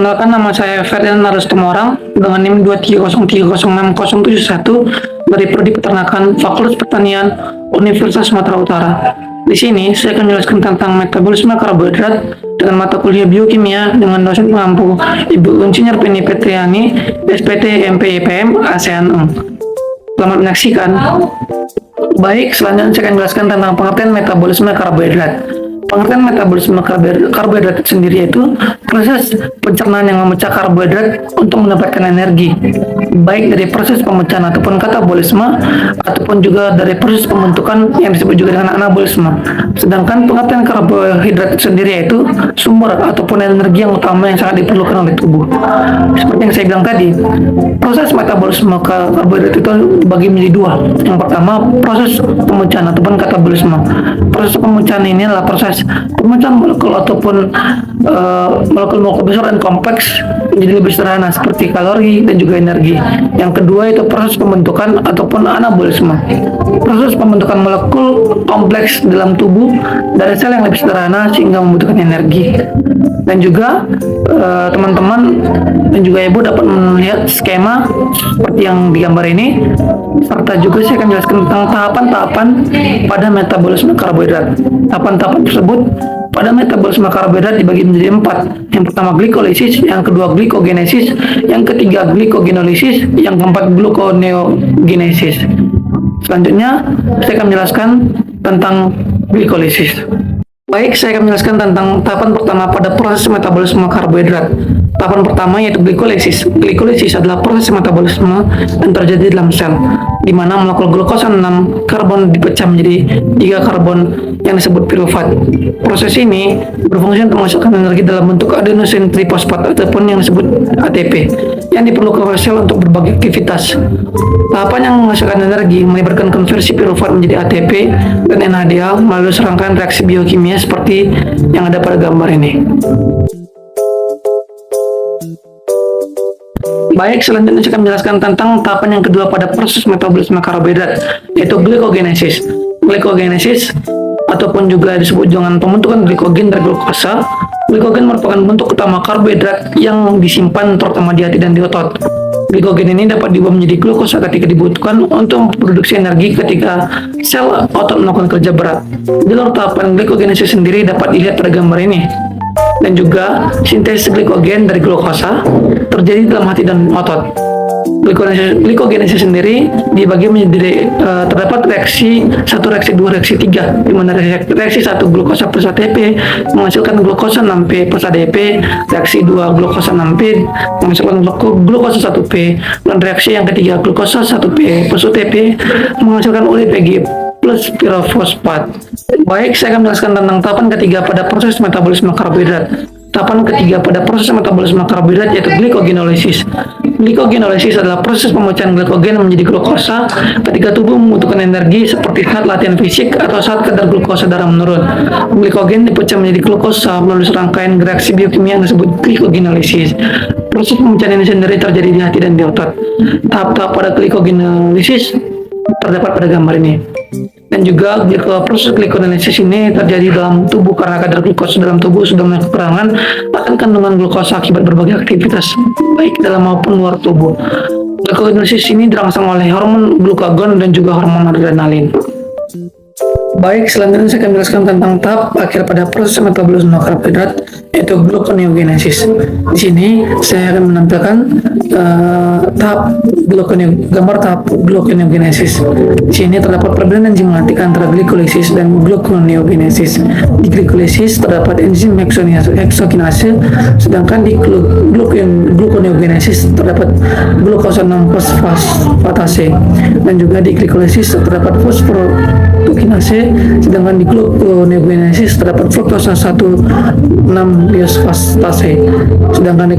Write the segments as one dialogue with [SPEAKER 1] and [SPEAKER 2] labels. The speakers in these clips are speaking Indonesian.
[SPEAKER 1] Perkenalkan, nama saya Ferdinand Narustomorang dengan NIM 230306071 dari Prodi Peternakan Fakultas Pertanian Universitas Sumatera Utara. Di sini saya akan menjelaskan tentang metabolisme karbohidrat dengan mata kuliah biokimia dengan dosen pengampu Ibu Insinyur Penny Petriani, SPT MPIPM ASEAN. Selamat menyaksikan. Baik, selanjutnya saya akan menjelaskan tentang pengertian metabolisme karbohidrat. Pengertian metabolisme karbohidrat itu sendiri yaitu proses pencernaan yang memecah karbohidrat untuk mendapatkan energi, baik dari proses pemecahan ataupun katabolisme, ataupun juga dari proses pembentukan yang disebut juga dengan anabolisme. Sedangkan pengertian karbohidrat itu sendiri yaitu sumber ataupun energi yang utama yang sangat diperlukan oleh tubuh. Seperti yang saya bilang tadi, proses metabolisme karbohidrat itu dibagi menjadi dua. Yang pertama, proses pemecahan ataupun katabolisme. Proses pemecahan ini adalah proses pemecahan molekul ataupun molekul-molekul besar dan kompleks menjadi lebih sederhana seperti kalori dan juga energi. Yang kedua itu proses pembentukan ataupun anabolisme. Proses pembentukan molekul kompleks dalam tubuh dari sel yang lebih sederhana sehingga membutuhkan energi. Dan juga teman-teman dan juga ibu dapat melihat skema seperti yang digambar ini, serta juga saya akan jelaskan tentang tahapan-tahapan pada metabolisme karbohidrat. Tahapan-tahapan tersebut pada metabolisme karbohidrat dibagi menjadi 4. Yang pertama glikolisis, yang kedua glikogenesis, yang ketiga glikogenolysis, yang keempat gluconeogenesis. Selanjutnya saya akan menjelaskan tentang glikolisis. Baik, saya akan menjelaskan tentang tahapan pertama pada proses metabolisme karbohidrat. Tahapan pertama yaitu glikolisis. Glikolisis adalah proses metabolisme yang terjadi dalam sel, di mana molekul glukosa 6 karbon dipecah menjadi 3 karbon yang disebut pirufat. Proses ini berfungsi untuk menghasilkan energi dalam bentuk adenosin trifosfat ataupun yang disebut ATP yang diperlukan oleh sel untuk berbagai aktivitas. Tahapan yang menghasilkan energi melibatkan konversi pirufat menjadi ATP dan NADH melalui serangkaian reaksi biokimia seperti yang ada pada gambar ini. Baik, selanjutnya saya akan menjelaskan tentang tahapan yang kedua pada proses metabolisme karbohidrat, yaitu glikogenesis. Glikogenesis ataupun juga disebut dengan pembentukan glikogen dari glukosa. Glikogen merupakan bentuk utama karbohidrat yang disimpan terutama di hati dan di otot. Glikogen ini dapat diubah menjadi glukosa ketika dibutuhkan untuk memproduksi energi ketika sel otot melakukan kerja berat. Jalur tahapan glikogenesis sendiri dapat dilihat pada gambar ini. Dan juga sintesis glikogen dari glukosa terjadi dalam hati dan otot. Glikogenesis sendiri dibagi menjadi terdapat reaksi 1, reaksi 2, reaksi 3, di mana reaksi 1 glukosa plus ATP menghasilkan glukosa 6P plus ADP, reaksi 2 glukosa 6P menghasilkan glukosa 1P, dan reaksi yang ketiga glukosa 1P plus UTP menghasilkan UDPG plus pirofosfat. Baik, saya akan menjelaskan tentang tahapan ketiga pada proses metabolisme karbohidrat. Tahapan ketiga pada proses metabolisme karbohidrat yaitu glikogenolysis. Glikogenolysis adalah proses pemecahan glikogen menjadi glukosa ketika tubuh membutuhkan energi seperti saat latihan fisik atau saat kadar glukosa darah menurun. Glikogen dipecah menjadi glukosa melalui serangkaian reaksi biokimia yang disebut glikogenolysis. Proses pemecahan ini sendiri terjadi di hati dan di otot. Tahap-tahap pada glikogenolysis terdapat pada gambar ini. Dan juga proses glikogenolysis ini terjadi dalam tubuh karena kadar glukosa dalam tubuh sudah mulai kekurangan akan kandungan glukosa akibat berbagai aktivitas baik dalam maupun luar tubuh. Glikogenolysis ini dirangsang oleh hormon glukagon dan juga hormon adrenalin. Baik, selanjutnya saya akan menjelaskan tentang tahap akhir pada proses metabolisme karbohidrat yaitu gluconeogenesis. Di sini saya akan menampilkan gambar tahap gluconeogenesis. Di sini terdapat perbedaan enzimatik antara glikolisis dan gluconeogenesis. Di glikolisis terdapat enzim heksokinase, sedangkan di gluconeogenesis terdapat glukosa 6-fosfatase, dan juga di glikolisis terdapat fosforokinase, sedangkan di gluconeogenesis terdapat fruktosa 1,6-biosfastase. Sedangkan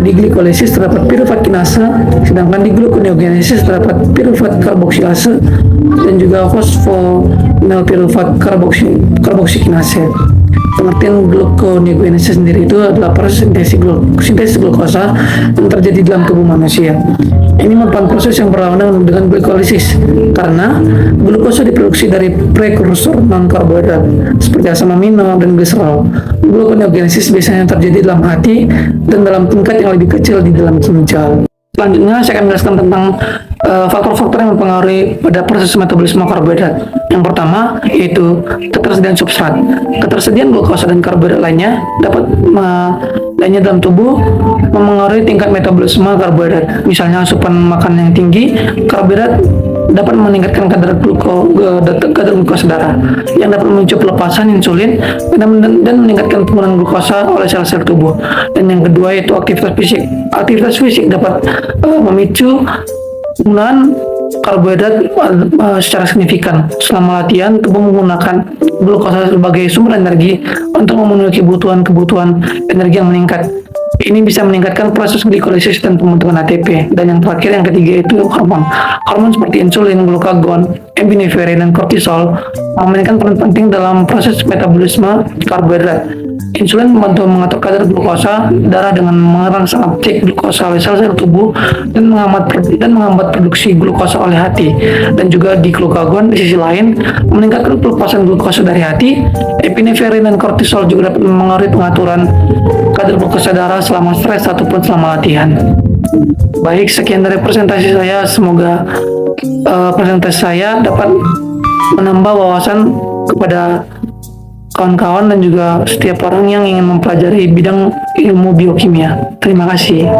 [SPEAKER 1] di glikolisis terdapat pirufat kinase, sedangkan di gluconeogenesis terdapat pirufat karboksilase dan juga fosfonilpirufat karboksikinase. pengertian gluconeogenesis sendiri itu adalah proses sintesis glukosa yang terjadi dalam tubuh manusia. Ini merupakan proses yang berlawanan dengan glikolisis karena glukosa diproduksi dari prekursor non-karbohidrat seperti asam amino dan glycerol. Gluconeogenesis biasanya terjadi dalam hati dan dalam tingkat yang lebih kecil di dalam ginjal. Selanjutnya saya akan menjelaskan tentang faktor-faktor yang mempengaruhi pada proses metabolisme karbohidrat. Yang pertama yaitu ketersediaan substrat. Ketersediaan glukosa dan karbohidrat lainnya dalam tubuh mempengaruhi tingkat metabolisme karbohidrat. Misalnya asupan makan yang tinggi karbohidrat dapat meningkatkan kadar glukosa darah yang dapat memicu pelepasan insulin dan meningkatkan penggunaan glukosa oleh sel-sel tubuh. Dan yang kedua yaitu aktivitas fisik. Aktivitas fisik dapat memicu penggunaan karbohidrat secara signifikan. Selama latihan, tubuh menggunakan glukosa sebagai sumber energi untuk memenuhi kebutuhan energi yang meningkat. Ini bisa meningkatkan proses glikolisis dan pembentukan ATP. Dan yang terakhir, yang ketiga itu hormon. Hormon seperti insulin, glukagon, epinefrin, dan kortisol memainkan peran penting dalam proses metabolisme karbohidrat. Insulin membantu mengatur kadar glukosa darah dengan merangsang uptake glukosa oleh sel-sel tubuh dan menghambat produksi glukosa oleh hati. Dan juga di glukagon di sisi lain meningkatkan pelepasan glukosa dari hati. Epinefrin dan kortisol juga dapat mempengaruhi pengaturan kadar glukosa darah selama stres ataupun selama latihan. Baik, sekian dari presentasi saya. Semoga presentasi saya dapat menambah wawasan kepada kawan-kawan dan juga setiap orang yang ingin mempelajari bidang ilmu biokimia. Terima kasih.